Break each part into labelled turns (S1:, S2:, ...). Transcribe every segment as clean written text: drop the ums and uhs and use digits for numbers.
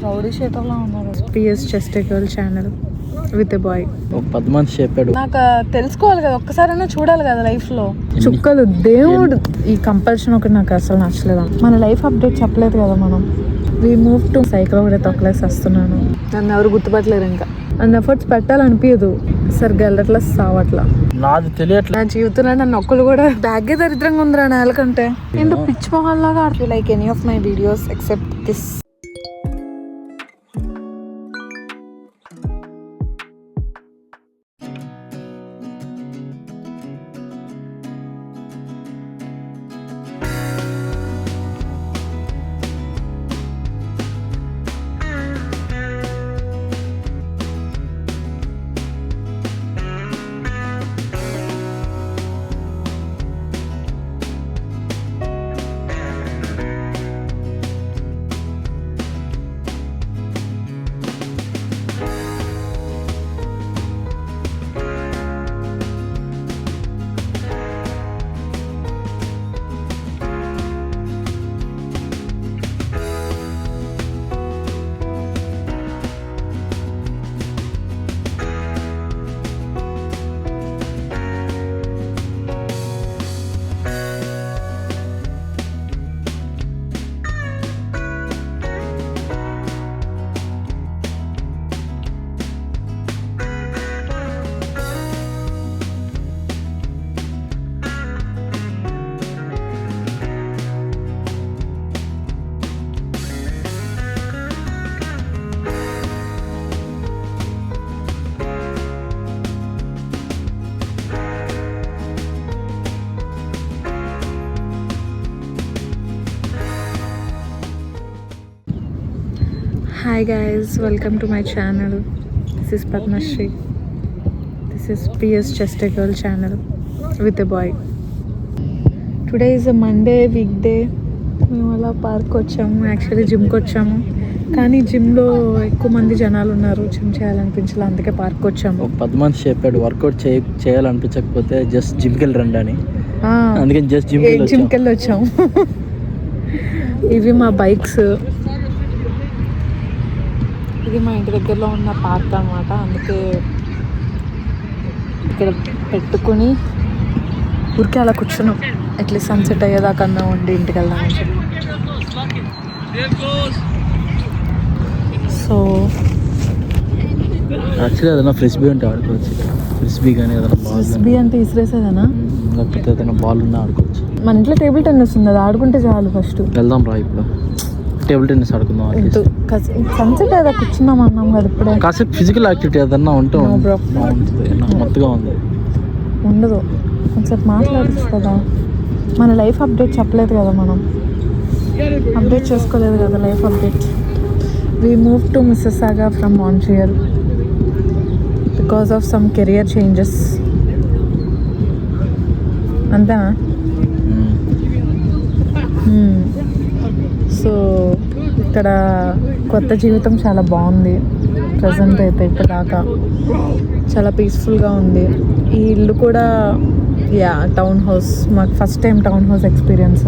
S1: Rowdy షేటర్లా ఉన్నారు. PS chest girl channel with a boy.
S2: ఒక 10 మంది చెప్పాడు.
S1: నాకు తెలుసుకోవాలి కదా, ఒక్కసారైనా చూడాలి కదా లైఫ్ లో. చుక్కలు దేవుడు ఈ కంపల్షన్ ఒకటి నాకు అసలు నచ్చలేదు. మన లైఫ్ అప్డేట్ చెప్పలేదు కదా మనం. వీ మూవ్ టు సైకిల్ ఒకటి తొక్కలేసి వస్తున్నాను. నన్ను ఎవరు గుర్తుపట్టలేరు. ఇంకా అన్ని ఎఫర్ట్స్ పెట్టాలనిపించదు, సరిగ్గా వెళ్ళట్లా సావట్లా.
S2: నాది తెలియట్లే.
S1: నా జీవితంలో నన్ను ఒక్కరు కూడా బ్యాగే దరిద్రంగా ఉందిరా నేల కంటే. ఏంటో పిచ్ మొహల్ లాగా ఆడుతూ like any of my videos except this. Hi guys, welcome to my channel. This is Padmashri. This is PS Just a Girl channel with a boy. Today is a Monday weekday. మేము అలా park వచ్చాము, actually జిమ్కి వచ్చాము. కానీ జిమ్లో ఎక్కువ మంది జనాలు ఉన్నారు, జిమ్ చేయాలనిపించాలి, అందుకే పార్క్ వచ్చాము.
S2: ఒక 10 మంది చెప్పాడు వర్కౌట్ చేయాలనిపించకపోతే జస్ట్ జిమ్కి వెళ్ళి రండి అని. అందుకని జస్ట్ జిమ్కి
S1: వెళ్ళి వచ్చాము. ఇవి మా బైక్స్. ఇది మా ఇంటి దగ్గరలో ఉన్న పార్క్ అన్నమాట. అందుకే ఇక్కడ పెట్టుకుని ఊరికే అలా కూర్చున్నాం. అట్లీస్ట్ సన్సెట్ అయ్యేదాకన్నా ఉండి ఇంటికి వెళ్దామని చెప్పి. సో
S2: యాక్చువల్లీ ఏదైనా ఫ్రిస్బీ ఉంటే ఆడుకోవచ్చు. ఫ్రిస్బీ కానీ ఏదైనా బాల్.
S1: ఫ్రిస్బీ అంటే ఇసిరేసేదేనా?
S2: లేకపోతే ఏదైనా బాల్ ఉన్నా ఆడుకోవచ్చు.
S1: మన ఇంట్లో టేబుల్ టెన్నిస్ ఉంది, అది ఆడుకుంటే చాలు. ఫస్ట్ వెళ్దాం
S2: రా, ఇప్పుడు టేబుల్ టెన్నిస్ ఆడుకుందాం.
S1: సన్సెట్ ఏదో కూర్చున్నాం అన్నాం కదా ఇప్పుడే.
S2: కాసేపు ఫిజికల్ యాక్టివిటీ ఏదన్నా ఉంటే మొత్తగా ఉంది.
S1: ఉండదు, కొంచెం మాట్లాడచ్చు కదా. మన లైఫ్ అప్డేట్ చెప్పలేదు కదా మనం, అప్డేట్ చేసుకోలేదు కదా life update. We move to Mississauga from Montreal because of some career changes. అంతేనా? సో ఇక్కడ కొత్త జీవితం చాలా బాగుంది. ప్రజెంట్ అయితే ఇప్పటిదాకా చాలా పీస్ఫుల్గా ఉంది. ఈ ఇల్లు కూడా టౌన్ హౌస్, మాకు first time town house experience.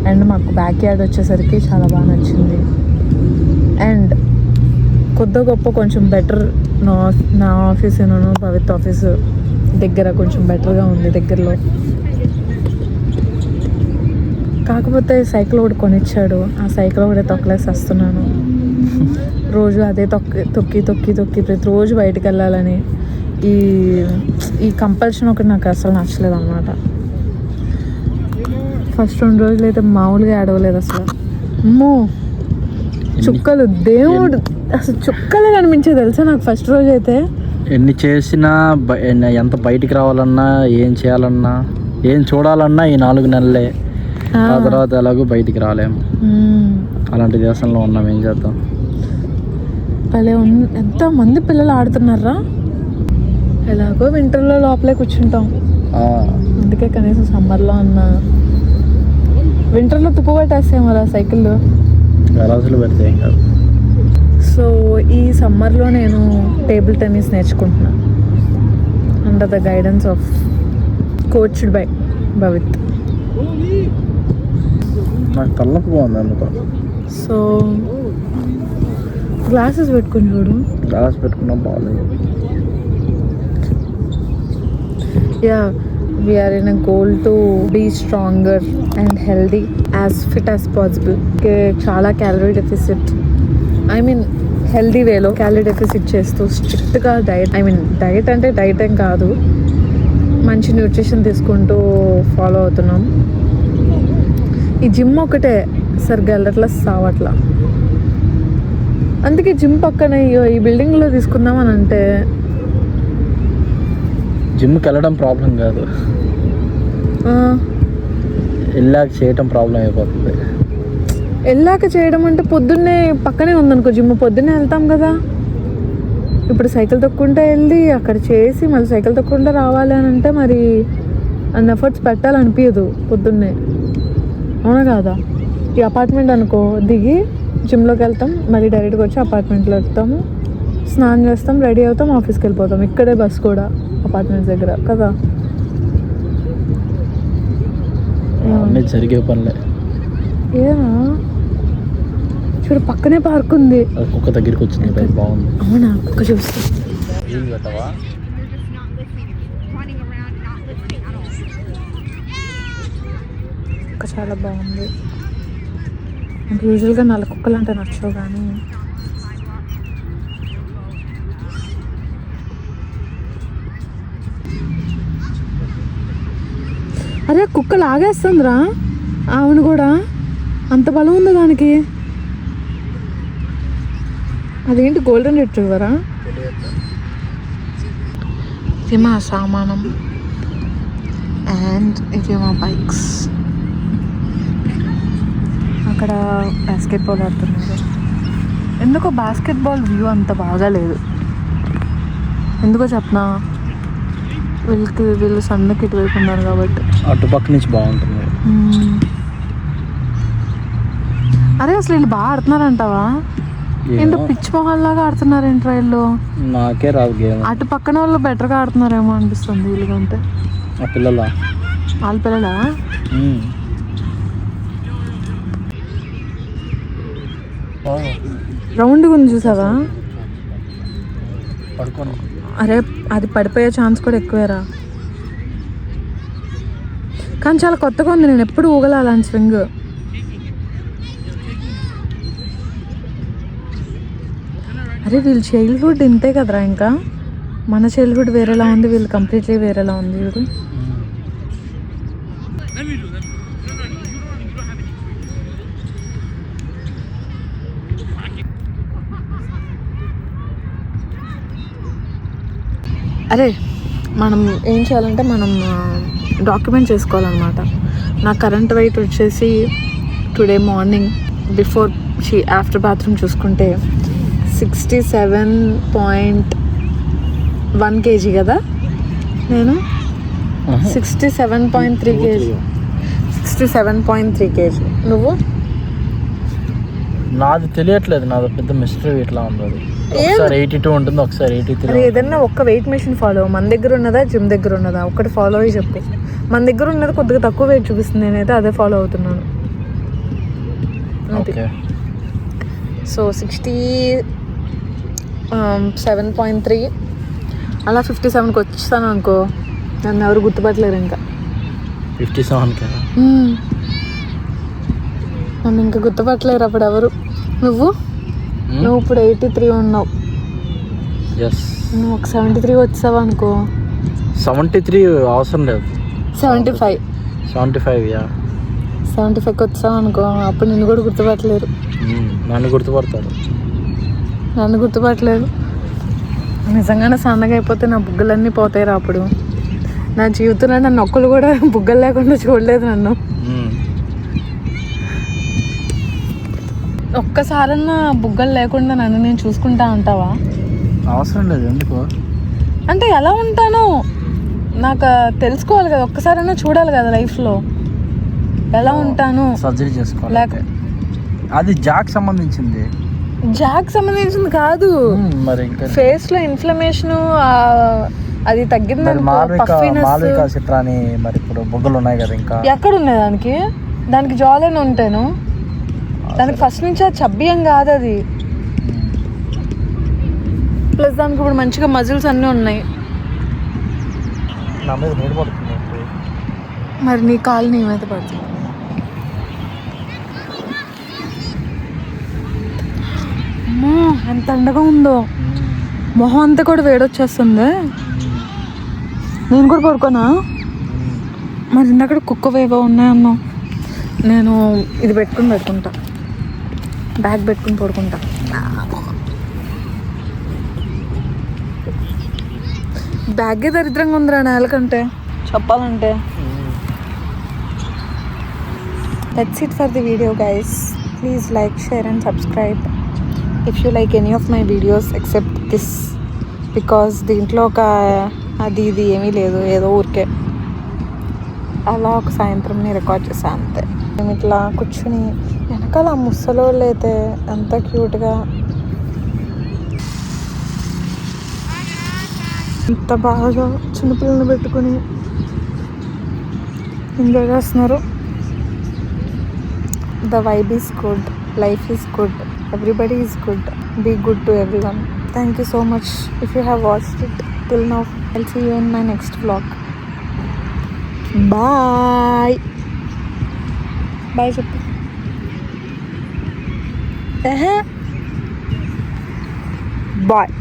S1: And మాకు బ్యాక్ యార్డ్ వచ్చేసరికి చాలా బాగా నచ్చింది. అండ్ కొద్ది గొప్ప కొంచెం బెటర్. నా ఆఫీస్ ఏమో పవిత్ర ఆఫీస్ దగ్గర కొంచెం బెటర్గా ఉంది దగ్గరలో. కాకపోతే సైకిల్ ఒకటి కొనిచ్చాడు, ఆ సైకిల్ ఒకటి తొక్కలేసి వస్తున్నాను. రోజు అదే తొక్కి ప్రతిరోజు బయటకు వెళ్ళాలని ఈ కంపల్షన్ ఒకటి నాకు అసలు నచ్చలేదు అన్నమాట. ఫస్ట్ 2 రోజులు అయితే మామూలుగా ఆడవలేదు అసలు. అమ్మో చుక్కలు, దేవుడు అసలు చుక్కలే కనిపించేది తెలుసా నాకు ఫస్ట్ రోజు అయితే.
S2: ఎన్ని చేసినా ఎంత బయటికి రావాలన్నా, ఏం చేయాలన్నా, ఏం చూడాలన్నా ఈ 4 నెలలే. ఆ తర్వాత ఎలాగో బయటికి రాలేము. అలాంటి దేశంలో ఉన్నాం, ఏం చేద్దాం.
S1: ఎంత మంది పిల్లలు ఆడుతున్నారా. ఎలాగో వింటర్లో లోపలే కూర్చుంటాం, అందుకే కనీసం సమ్మర్లో అన్నా. వింటర్లో తుప్పుపట్టేస్తాం అలా సైకిల్లో
S2: రోజులు పెడితే ఏం కాదు.
S1: సో ఈ సమ్మర్లో నేను టేబుల్ టెన్నిస్ నేర్చుకుంటున్నాను under the guidance of coached by Bhavith.
S2: నాకు తలనొప్పి బాగుంది అందుకో.
S1: సో గ్లాసెస్ పెట్టుకుని చూడు.
S2: గ్లాస్ పెట్టుకున్నా బాగాలేదు.
S1: Yeah we're in a goal to be stronger and healthy as fit as possible. చాలా calorie deficit, I mean healthy వేలో క్యాలరీ డెఫిసిట్ చేస్తూ స్ట్రిక్ట్గా డైట్, ఐ మీన్ డైట్ అంటే డైట్ ఏం కాదు, మంచి న్యూట్రిషన్ తీసుకుంటూ ఫాలో అవుతున్నాం. ఈ జిమ్ ఒకటే సరిగ్గా వెళ్ళట్లా, సావట్లా. అందుకే జిమ్ పక్కన ఈ బిల్డింగ్లో తీసుకుందామని అంటే
S2: జిమ్కి వెళ్ళడం ప్రాబ్లం కాదు, వెళ్ళాక చేయటం ప్రాబ్లం అయిపోతుంది.
S1: వెళ్ళాక చేయడం అంటే పొద్దున్నే పక్కనే ఉందనుకో జిమ్, పొద్దున్నే వెళ్తాం కదా. ఇప్పుడు సైకిల్ తొక్కుంటే వెళ్ళి అక్కడ చేసి మళ్ళీ సైకిల్ తొక్కుంటే రావాలి అని అంటే మరి అన్ని ఎఫర్ట్స్ పెట్టాలనిపించదు పొద్దున్నే, అవునా కాదా? ఈ అపార్ట్మెంట్ అనుకో, దిగి జిమ్లోకి వెళ్తాం, మళ్ళీ డైరెక్ట్గా వచ్చి అపార్ట్మెంట్లో ఎక్కుతాము, స్నానం చేస్తాం, రెడీ అవుతాం, ఆఫీస్కి వెళ్ళిపోతాం. ఇక్కడే బస్ కూడా అపార్ట్మెంట్స్ దగ్గర కదా.
S2: అన్నీ జరిగే పనులే.
S1: ఏనా చూడు పక్కనే పార్క్ ఉంది.
S2: అది కుక్క దగ్గరికి వచ్చింది, బాగుంది.
S1: అవునా, కుక్క చూస్తే
S2: పెట్టవా?
S1: కుక్క చాలా బాగుంది. నాకు యూజువల్గా నల్ల కుక్కలు అంటే నచ్చవు, కానీ అరే కుక్క లాగేస్తుందిరా అవును కూడా, అంత బలం ఉంది దానికి. అదేంటి గోల్డెన్ రిట్రీవరా? ఇది మా సామానం అండ్ ఇది మా బైక్స్. అక్కడ బాస్కెట్బాల్ ఆడుతున్నారు. ఎందుకో బాస్కెట్బాల్ వ్యూ అంత బాగాలేదు, ఎందుకో చెప్పనా, వీళ్ళు సన్నకి ఇటువైపు ఉన్నారు కాబట్టి.
S2: అటుపక్క నుంచి బాగుంటుంది.
S1: అరే అసలు వీళ్ళు బాగా ఆడుతున్నారంటావా? ఏంటో పిచ్ మొహాల్లాగా ఆడుతున్నారు ఏంటి రైల్లో.
S2: నాకే రాదు గేమ్.
S1: అటు పక్కన వాళ్ళు బెటర్గా ఆడుతున్నారేమో అనిపిస్తుంది వీళ్ళకంటే.
S2: ఆ పిల్లల
S1: వాళ్ళ పిల్లలా? రౌండ్గా ఉంది చూసావా?
S2: పడుకోను.
S1: అరే అది పడిపోయే ఛాన్స్ కూడా ఎక్కువేరా, కానీ చాలా కొత్తగా ఉంది. నేను ఎప్పుడు ఊగలా అలాంటి స్వింగ్. అరే వీళ్ళ చైల్డ్హుడ్ ఇంతే కదరా, ఇంకా మన చైల్డ్హుడ్ వేరేలా ఉంది, వీళ్ళు కంప్లీట్లీ వేరేలా ఉంది చూడు. అరే మనం ఏం చేయాలంటే మనం డాక్యుమెంట్ చేసుకోవాలన్నమాట. నా కరెంట్ వెయిట్ వచ్చేసి today morning before after bathroom చూసుకుంటే 67.1 kg కదా. నేను 67.3 kg. 67.3 kg. నువ్వు?
S2: నాది తెలియట్లేదు, నాది పెద్ద మిస్టరీ ఇట్లా ఉంది. ఒకసారి 82 ఉంటుంది, ఒకసారి 83.
S1: ఏదన్నా ఒక్క వెయిట్ మెషిన్ ఫాలో, మన దగ్గర ఉన్నదా జిమ్ దగ్గర ఉన్నదా ఒకటి ఫాలో అయ్యి చెప్పు. మన దగ్గర ఉన్నది కొద్దిగా తక్కువ వెయిట్ చూపిస్తుంది, నేనైతే అదే ఫాలో అవుతున్నాను. సో 67.3 అలా 57కి వచ్చేస్తాను అనుకో, నన్ను ఎవరు గుర్తుపట్టలేరు ఇంకా.
S2: 57
S1: నన్ను ఇంకా గుర్తుపట్టలేరు అప్పుడు ఎవరు. నువ్వు ఇప్పుడు 83 ఉన్నావు, నువ్వు ఒక 73 వచ్చావు అనుకో.
S2: 73 అవసరం లేదు,
S1: 75కి వచ్చావు అనుకో, అప్పుడు నిన్ను కూడా గుర్తుపట్టలేరు.
S2: నన్ను
S1: గుర్తుపట్టలేదు. నిజంగానే సన్నగా అయిపోతే నా బుగ్గలన్నీ పోతాయి రా. అప్పుడు నా జీవితంలో నన్ను ఒక్కరు కూడా బుగ్గలు లేకుండా చూడలేదు నన్ను. ఒక్కసారన్నా బుగ్గలు లేకుండా నన్ను నేను చూసుకుంటా ఉంటావా?
S2: అవసరం లేదు. ఎందుకు
S1: అంటే ఎలా ఉంటానో నాకు తెలుసుకోవాలి కదా, ఒక్కసారైనా చూడాలి కదా లైఫ్లో ఎలా ఉంటాను.
S2: సర్జరీ చేసుకోవాలి, అది జాక్ సంబంధించింది.
S1: కాదు
S2: మరి ఇంకా
S1: ఫేస్లో ఇన్ఫ్లమేషన్ అది తగ్గింది.
S2: మరి ఇప్పుడు బుగ్గలు ఉన్నాయి కదా, ఇంకా
S1: ఎక్కడ ఉన్నాయి దానికి? జాలైన ఉంటాను. దానికి ఫస్ట్ నుంచి అది చబ్బియం కాదు, అది ప్లస్ దానికి ఇప్పుడు మంచిగా మజిల్స్ అన్నీ ఉన్నాయి.
S2: నా మీద నీరు పడుతుంది.
S1: మరి నీ కాలు నీ మీద పడుతుంది. అమ్మో ఎంత ఎండగా ఉందో, మొహం అంతా కూడా వేడొచ్చేస్తుంది. నేను కూడా పడుకోనా? మరి ఇందాక కుక్కవేవో ఉన్నాయన్నా. నేను ఇది పెట్టుకుంటా, బ్యాగ్ పెట్టుకుని పడుకుంటా. బ్యాగే దరిద్రంగా ఉందిరా నేలకంటే చెప్పాలంటే. That's it for the video guys. Please like, share and subscribe if you like any of my videos except this, because దీంట్లో ఒక అది ఇది ఏమీ లేదు, ఏదో ఊరికే అలా ఒక సాయంత్రంని రికార్డ్ చేశాను అంతే. మేము ఇట్లా కూర్చుని వెనకాల ఆ ముసలోళ్ళు అయితే ఎంత క్యూట్గా, ఎంత బాగా చిన్నపిల్లల్ని పెట్టుకుని ఎంజాయ్ చేస్తున్నారు. The vibe is good, life is good, everybody is good. Be good to everyone. Thank you so much if you have watched it till now. I'll see you in my next vlog. Bye. Bye చెప్పు. Bye.